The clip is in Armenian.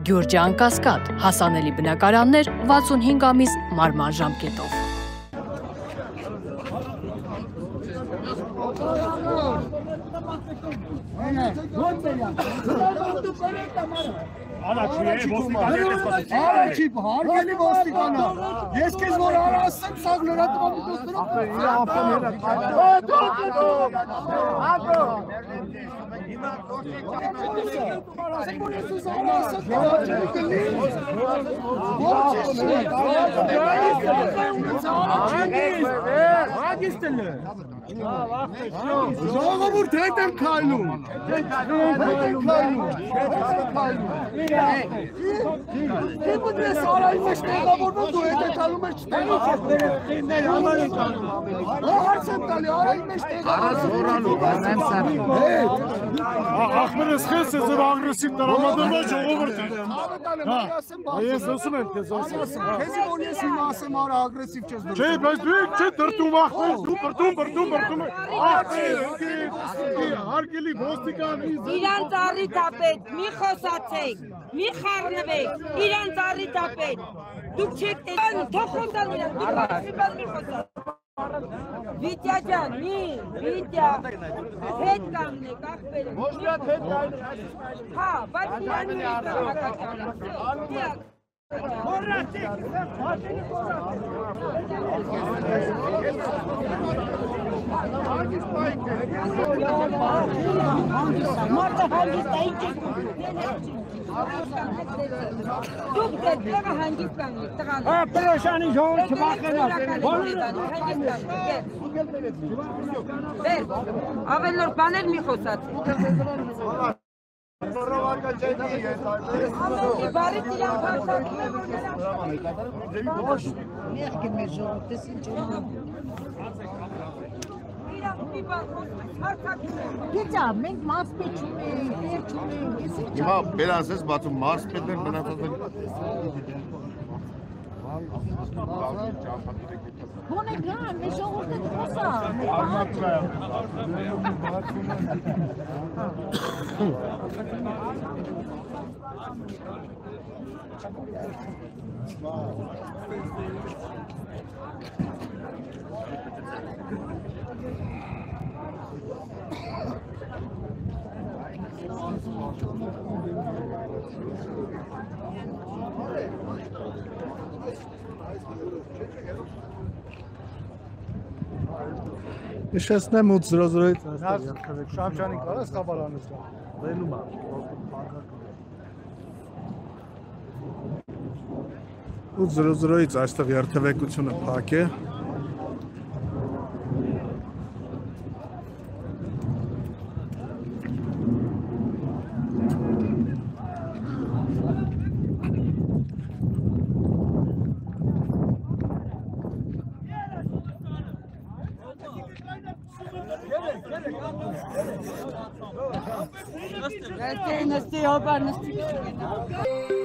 Գյուրջան Կասկադ, հասանելի բնակարաններ 65 ամիս մարման ժամկետով։ Առաջի հարգելի ոստիկանա, ես քեզ որ ասեմ, սա ժողովուրդ հետ եմ քայլում։ Դեպի դες արայի մեջ տեղավորվում դու հետ եկալում ես հարց եմ տալի, արայի մեջ Ախմերս խես է զոր ագրեսիվ տրամադրում է ժողովուրդը։ Ես ասում եմ քեզ ասում։ Քեզի որ ես հիմա ասեմ արա ագրեսիվ չես դու։ Չէ, բայց դու չէ դրտում ախմեր, դու բրտում։ Հարգելի ոստիկան Իրանց առիթապետ, մի խոսացեք, մի խառնվեք, իրանց առիթապետ, դուք չեք տեսան, թող խոսան իրանց, մի խոսացեք։ Վիտյա ջան, Վիտյա, հետ կամնեք, ախպեր եմ։ Ոչ միատ հետ կայնեք։ Հա, բայց իրան մի հակակարան, Մարդը հանգիստ է, ինչ եք դուք դեպրեղը հանգիստ կանգնեք, տղաներ։ Պրոշանի ժողովուրդ չվախենաք։ Բեր, ավելորդ բաներ մի խոսացեք։ Բարից իրան հարցակում է, որ նրանց ներք է մեր ժողովուրդս ինչ իրանք մի բան հարցակում է։ Գիծա, մենք մարսպետ չունենք, տեր չունենք, ես ինչ Հիմա բերած ես բացում մարսպետներ բնացածներ Գոնե գան, մեր ժողովուրդը խոսա, Իշեսնեմ 8:00-ից Շամշանի կարաս խաբարանից վելում է 8:00-ից այստեղ երթևեկությունը փակ է Nesti, hopar, nesti.